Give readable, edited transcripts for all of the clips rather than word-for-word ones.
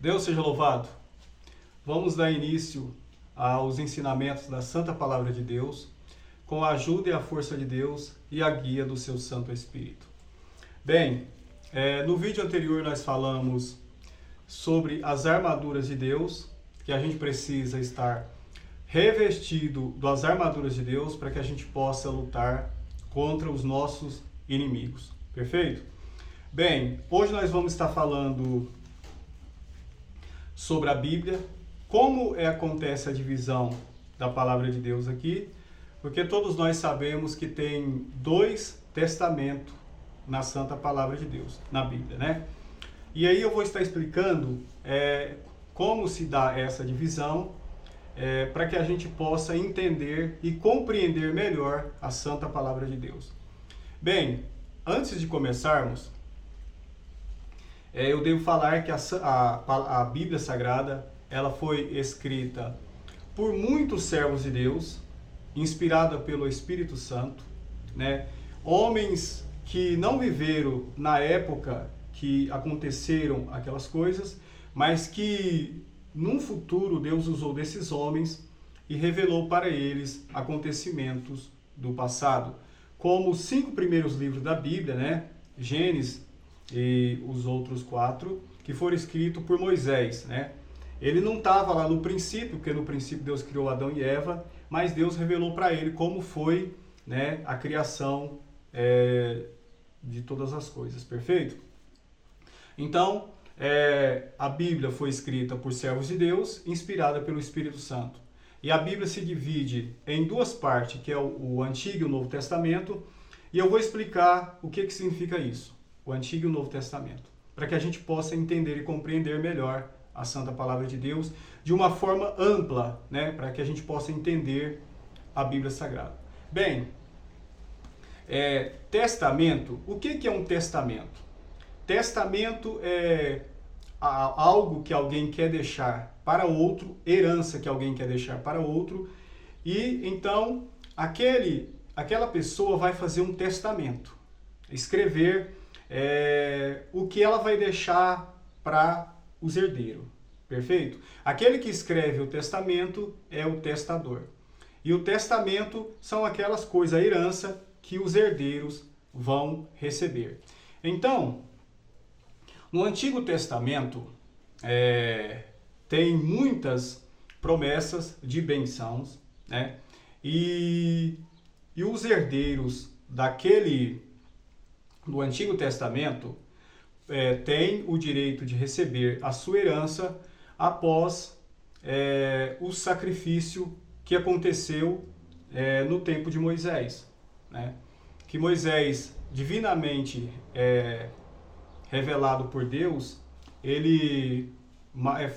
Deus seja louvado. Vamos dar início aos ensinamentos da Santa Palavra de Deus, com a ajuda e a força de Deus e a guia do seu Santo Espírito. Bem, no vídeo anterior nós falamos sobre as armaduras de Deus, que a gente precisa estar revestido das armaduras de Deus para que a gente possa lutar contra os nossos inimigos. Perfeito? Bem, hoje nós vamos estar falando sobre a Bíblia, como acontece a divisão da palavra de Deus aqui, porque todos nós sabemos que tem dois testamentos na Santa Palavra de Deus, na Bíblia, né? E aí eu vou estar explicando como se dá essa divisão, para que a gente possa entender e compreender melhor a Santa Palavra de Deus. Bem, antes de começarmos, eu devo falar que a Bíblia Sagrada ela foi escrita por muitos servos de Deus, inspirada pelo Espírito Santo, né? Homens que não viveram na época que aconteceram aquelas coisas, mas que num futuro Deus usou desses homens e revelou para eles acontecimentos do passado, como os 5 primeiros livros da Bíblia, né? Gênesis e os outros 4, que foram escritos por Moisés, né? Ele não estava lá no princípio, porque no princípio Deus criou Adão e Eva, mas Deus revelou para ele como foi, né, a criação de todas as coisas, perfeito? Então, a Bíblia foi escrita por servos de Deus, inspirada pelo Espírito Santo. E a Bíblia se divide em duas partes, que é o Antigo e o Novo Testamento, e eu vou explicar o que significa isso, o Antigo e o Novo Testamento, para que a gente possa entender e compreender melhor a Santa Palavra de Deus de uma forma ampla, né, para que a gente possa entender a Bíblia Sagrada. Bem, testamento, o que é um testamento? Testamento é algo que alguém quer deixar para outro, herança que alguém quer deixar para outro, e então aquela pessoa vai fazer um testamento, escrever o que ela vai deixar para os herdeiros, perfeito? Aquele que escreve o testamento é o testador. E o testamento são aquelas coisas, a herança que os herdeiros vão receber. Então, no Antigo Testamento, tem muitas promessas de bênçãos, né? E os herdeiros do Antigo Testamento têm o direito de receber a sua herança após o sacrifício que aconteceu no tempo de Moisés, né? Que Moisés, divinamente revelado por Deus, ele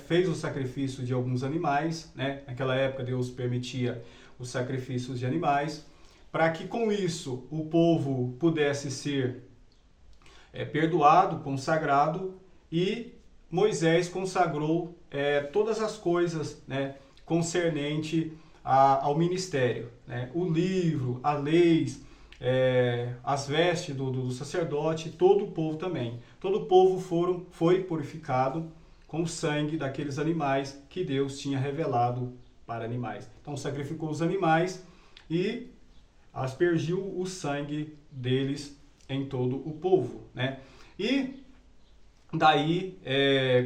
fez o sacrifício de alguns animais, né? Naquela época Deus permitia os sacrifícios de animais, para que com isso o povo pudesse ser perdoado, consagrado, e Moisés consagrou todas as coisas, né, concernente ao ministério, né? O livro, as leis, as vestes do sacerdote, todo o povo também. Todo o povo foi purificado com o sangue daqueles animais que Deus tinha revelado para animais. Então sacrificou os animais e aspergiu o sangue deles em todo o povo, né? E daí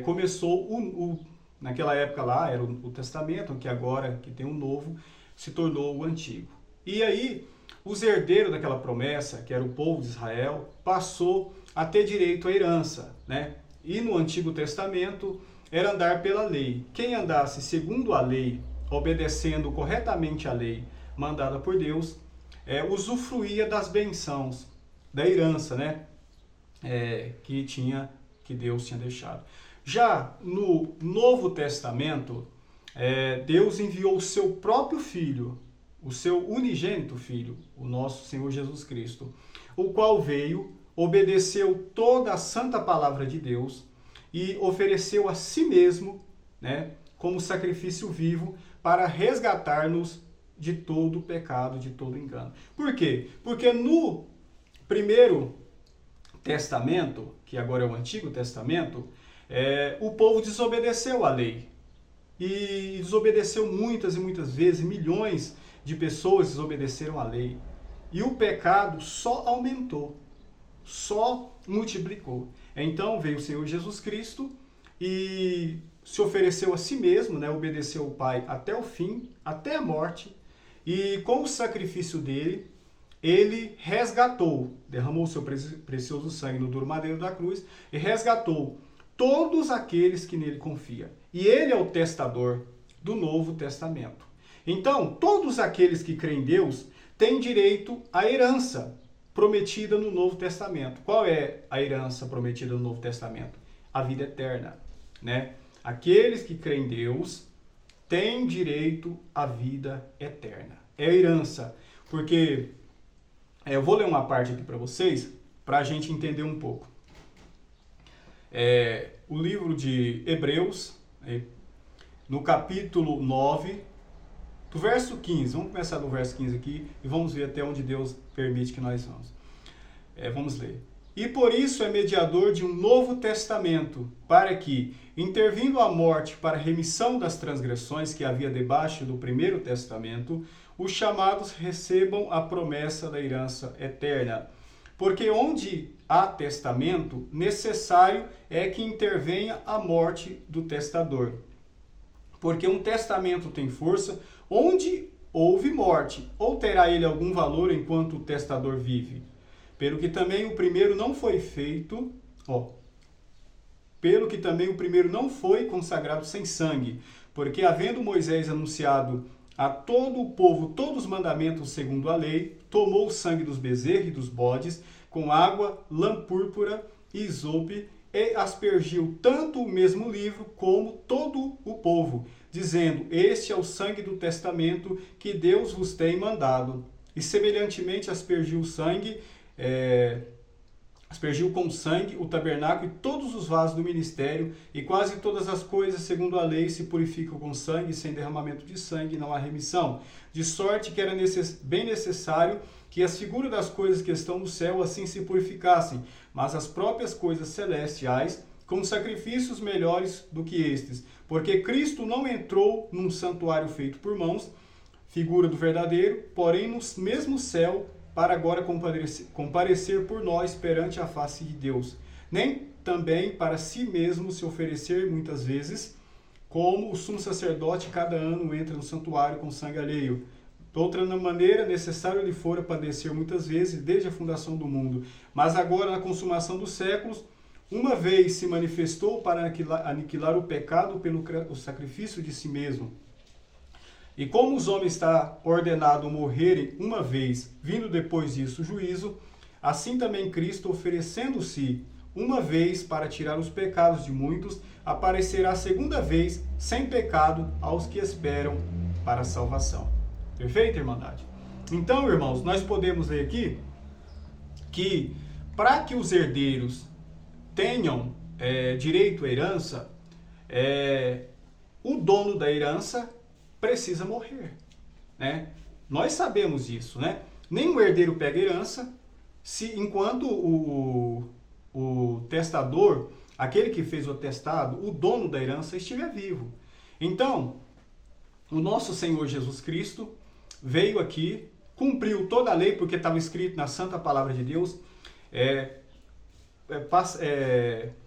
começou naquela época lá era o Testamento, que agora que tem o Novo se tornou o Antigo. E aí os herdeiros daquela promessa, que era o povo de Israel, passou a ter direito à herança, né? E no Antigo Testamento era andar pela lei. Quem andasse segundo a lei, obedecendo corretamente a lei mandada por Deus, usufruía das bênçãos, da herança, né? Que Deus tinha deixado. Já no Novo Testamento, Deus enviou o seu próprio Filho, o seu unigênito Filho, o nosso Senhor Jesus Cristo, o qual veio, obedeceu toda a santa palavra de Deus e ofereceu a si mesmo, né, como sacrifício vivo para resgatar-nos de todo pecado, de todo engano. Por quê? Porque no primeiro Testamento, que agora é o Antigo Testamento, o povo desobedeceu à lei. E desobedeceu muitas e muitas vezes, milhões de pessoas desobedeceram à lei. E o pecado só aumentou, só multiplicou. Então veio o Senhor Jesus Cristo e se ofereceu a si mesmo, né? Obedeceu ao Pai até o fim, até a morte. E com o sacrifício dele, ele resgatou, derramou o seu precioso sangue no duro madeiro da cruz e resgatou todos aqueles que nele confiam. E ele é o testador do Novo Testamento. Então, todos aqueles que creem em Deus têm direito à herança prometida no Novo Testamento. Qual é a herança prometida no Novo Testamento? A vida eterna, né? Aqueles que creem em Deus têm direito à vida eterna. É a herança, porque eu vou ler uma parte aqui para vocês, para a gente entender um pouco. O livro de Hebreus, no capítulo 9, do verso 15. Vamos começar do verso 15 aqui e vamos ver até onde Deus permite que nós vamos. Vamos ler. E por isso é mediador de um novo testamento, para que, intervindo a morte para a remissão das transgressões que havia debaixo do primeiro testamento, os chamados recebam a promessa da herança eterna. Porque onde há testamento, necessário é que intervenha a morte do testador. Porque um testamento tem força onde houve morte, ou terá ele algum valor enquanto o testador vive? Pelo que também o primeiro não foi feito, pelo que também o primeiro não foi consagrado sem sangue, porque havendo Moisés anunciado a todo o povo todos os mandamentos segundo a lei, tomou o sangue dos bezerros e dos bodes, com água, lã púrpura e isope, e aspergiu tanto o mesmo livro como todo o povo, dizendo: este é o sangue do testamento que Deus vos tem mandado. E semelhantemente aspergiu com sangue o tabernáculo e todos os vasos do ministério, e quase todas as coisas, segundo a lei, se purificam com sangue, e sem derramamento de sangue não há remissão. De sorte que era bem necessário que as figuras das coisas que estão no céu assim se purificassem, mas as próprias coisas celestiais com sacrifícios melhores do que estes. Porque Cristo não entrou num santuário feito por mãos, figura do verdadeiro, porém no mesmo céu, para agora comparecer por nós perante a face de Deus. Nem também para si mesmo se oferecer muitas vezes, como o sumo sacerdote cada ano entra no santuário com sangue alheio. De outra maneira, necessário lhe fora padecer muitas vezes desde a fundação do mundo. Mas agora, na consumação dos séculos, uma vez se manifestou para aniquilar o pecado pelo sacrifício de si mesmo. E como os homens está ordenado morrerem uma vez, vindo depois disso o juízo, assim também Cristo, oferecendo-se uma vez para tirar os pecados de muitos, aparecerá segunda vez sem pecado aos que esperam para a salvação. Perfeito, Irmandade? Então, irmãos, nós podemos ler aqui que para que os herdeiros tenham direito à herança, o dono da herança precisa morrer, né? Nós sabemos isso, né? Nenhum herdeiro pega herança enquanto o testador, aquele que fez o atestado, o dono da herança, estiver vivo. Então, o nosso Senhor Jesus Cristo veio aqui, cumpriu toda a lei, porque estava escrito na Santa Palavra de Deus,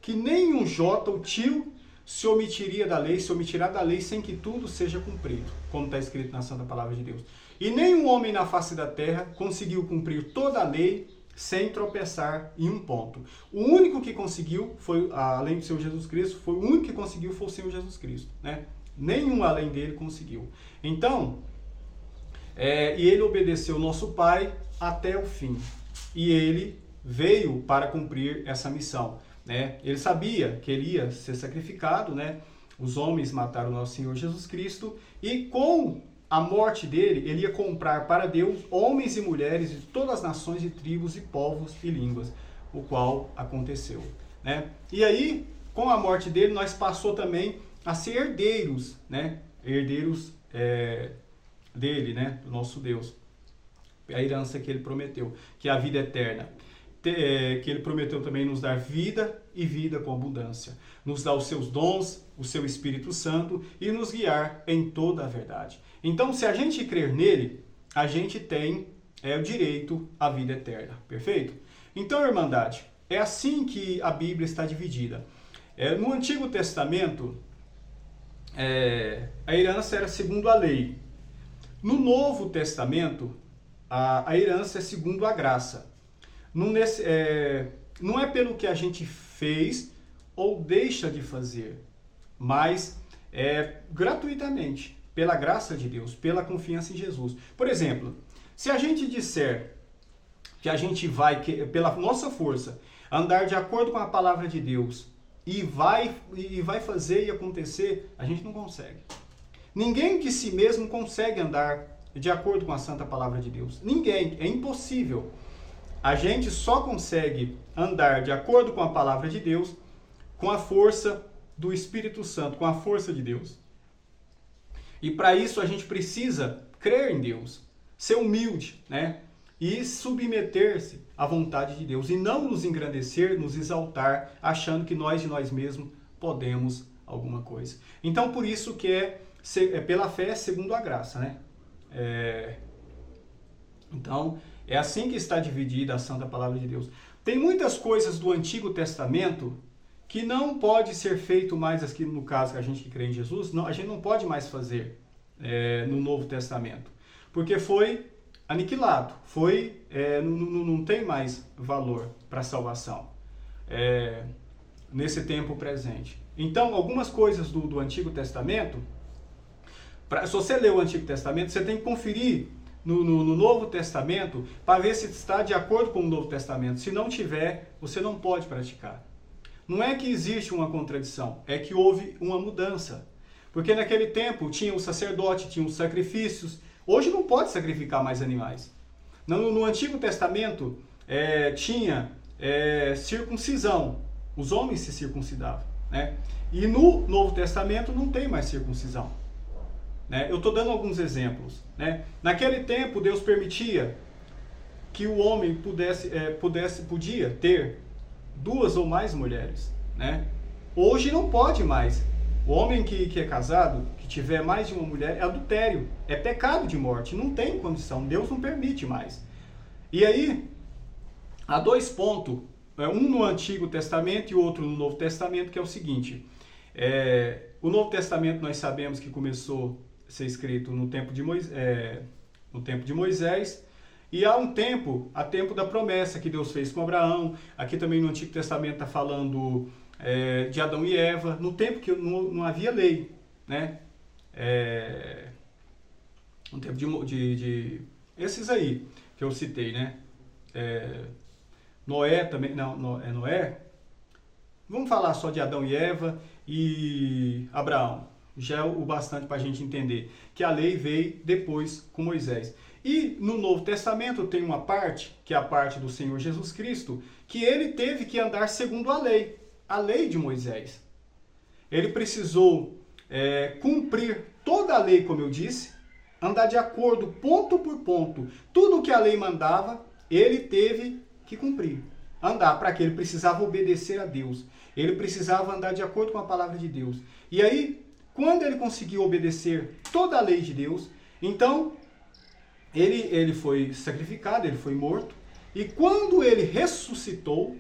que nem um jota ou tio se omitirá da lei sem que tudo seja cumprido, como está escrito na Santa Palavra de Deus. E nenhum homem na face da terra conseguiu cumprir toda a lei sem tropeçar em um ponto. O único que conseguiu, além do Senhor Jesus Cristo, foi o Senhor Jesus Cristo, né? Nenhum além dele conseguiu. Então, e ele obedeceu nosso Pai até o fim. E ele veio para cumprir essa missão, né? Ele sabia que ele ia ser sacrificado, né? Os homens mataram o nosso Senhor Jesus Cristo, e com a morte dele, ele ia comprar para Deus homens e mulheres de todas as nações e tribos e povos e línguas, o qual aconteceu, né? E aí, com a morte dele, nós passou também a ser herdeiros, né? Herdeiros dele, né? Do nosso Deus. A herança que ele prometeu, que é a vida eterna. Que ele prometeu também nos dar vida e vida com abundância. Nos dá os seus dons, o seu Espírito Santo e nos guiar em toda a verdade. Então, se a gente crer nele, a gente tem o direito à vida eterna. Perfeito? Então, irmandade, é assim que a Bíblia está dividida. No Antigo Testamento, a herança era segundo a lei. No Novo Testamento, a herança é segundo a graça. Não é pelo que a gente fez ou deixa de fazer, mas gratuitamente, pela graça de Deus, pela confiança em Jesus. Por exemplo, se a gente disser que a gente vai, pela nossa força, andar de acordo com a palavra de Deus e vai fazer e acontecer, a gente não consegue. Ninguém de si mesmo consegue andar de acordo com a santa palavra de Deus. Ninguém, é impossível. A gente só consegue andar de acordo com a palavra de Deus com a força do Espírito Santo, com a força de Deus. E para isso a gente precisa crer em Deus, ser humilde, né? E submeter-se à vontade de Deus e não nos engrandecer, nos exaltar, achando que nós de nós mesmos podemos alguma coisa. Então, por isso que pela fé segundo a graça, né? Então, é assim que está dividida a Santa Palavra de Deus. Tem muitas coisas do Antigo Testamento que não pode ser feito mais, aqui no caso que a gente que crê em Jesus, não, a gente não pode mais fazer no Novo Testamento, porque foi aniquilado, não tem mais valor para a salvação nesse tempo presente. Então, algumas coisas do Antigo Testamento, se você ler o Antigo Testamento, você tem que conferir no Novo Testamento para ver se está de acordo com o Novo Testamento. Se não tiver, você não pode praticar. Não é que existe uma contradição, é que houve uma mudança. Porque naquele tempo tinha o sacerdote, tinha os sacrifícios. Hoje não pode sacrificar mais animais. No Antigo Testamento tinha circuncisão. Os homens se circuncidavam, né? E no Novo Testamento não tem mais circuncisão. Eu estou dando alguns exemplos. Naquele tempo, Deus permitia que o homem podia ter 2 ou mais mulheres. Hoje não pode mais. O homem que é casado, que tiver mais de uma mulher, é adultério, é pecado de morte, não tem condição, Deus não permite mais. E aí, há 2 pontos, um no Antigo Testamento e outro no Novo Testamento, que é o seguinte: o Novo Testamento nós sabemos que começou a ser escrito no tempo de Moisés, e há a tempo da promessa que Deus fez com Abraão. Aqui também no Antigo Testamento está falando de Adão e Eva, no tempo que não havia lei, né? No tempo de esses aí que eu citei, né? Noé também, não, é Noé. Vamos falar só de Adão e Eva e Abraão. Já é o bastante para a gente entender que a lei veio depois com Moisés. E no Novo Testamento tem uma parte, que é a parte do Senhor Jesus Cristo, que ele teve que andar segundo a lei de Moisés. Ele precisou cumprir toda a lei, como eu disse, andar de acordo ponto por ponto. Tudo que a lei mandava, ele teve que cumprir. Andar, para que ele precisava obedecer a Deus. Ele precisava andar de acordo com a palavra de Deus. E aí, quando ele conseguiu obedecer toda a lei de Deus, então ele foi sacrificado, ele foi morto. E quando ele ressuscitou,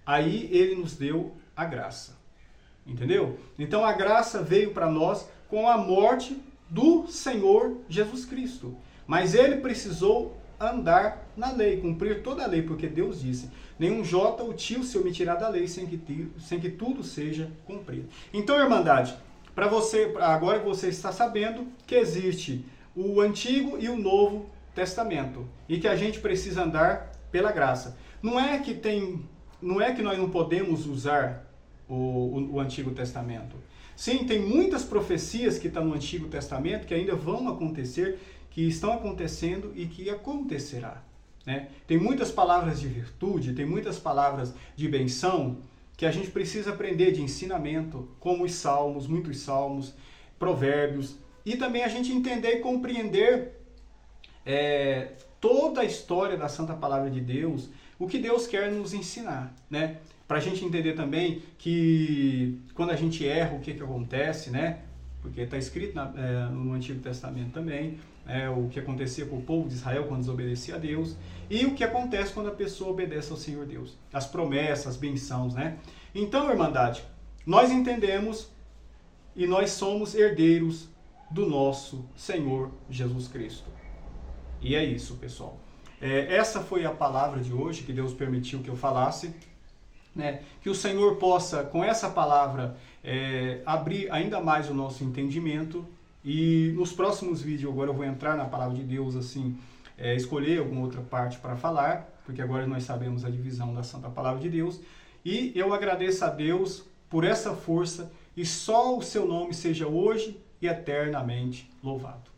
aí ele nos deu a graça. Entendeu? Então a graça veio para nós com a morte do Senhor Jesus Cristo. Mas ele precisou andar na lei, cumprir toda a lei, porque Deus disse: nenhum jota ou tio se omitirá da lei sem que tudo seja cumprido. Então, irmandade, para você, agora que você está sabendo que existe o Antigo e o Novo Testamento e que a gente precisa andar pela graça. Não é que nós não podemos usar o Antigo Testamento. Sim, tem muitas profecias que estão no Antigo Testamento que ainda vão acontecer, que estão acontecendo e que acontecerá. Tem muitas palavras de virtude, tem muitas palavras de benção que a gente precisa aprender de ensinamento, como os salmos, muitos salmos, provérbios, e também a gente entender e compreender toda a história da Santa Palavra de Deus, o que Deus quer nos ensinar. Para a gente entender também que quando a gente erra, o que acontece, né? Porque está escrito no Antigo Testamento também, o que acontecia com o povo de Israel quando desobedecia a Deus, e o que acontece quando a pessoa obedece ao Senhor Deus, as promessas, as bênçãos, né? Então, irmandade, nós entendemos e nós somos herdeiros do nosso Senhor Jesus Cristo. E é isso, pessoal. Essa foi a palavra de hoje que Deus permitiu que eu falasse, né? Que o Senhor possa, com essa palavra, abrir ainda mais o nosso entendimento. E nos próximos vídeos, agora eu vou entrar na palavra de Deus, assim, escolher alguma outra parte para falar, porque agora nós sabemos a divisão da Santa Palavra de Deus. E eu agradeço a Deus por essa força, e só o seu nome seja hoje e eternamente louvado.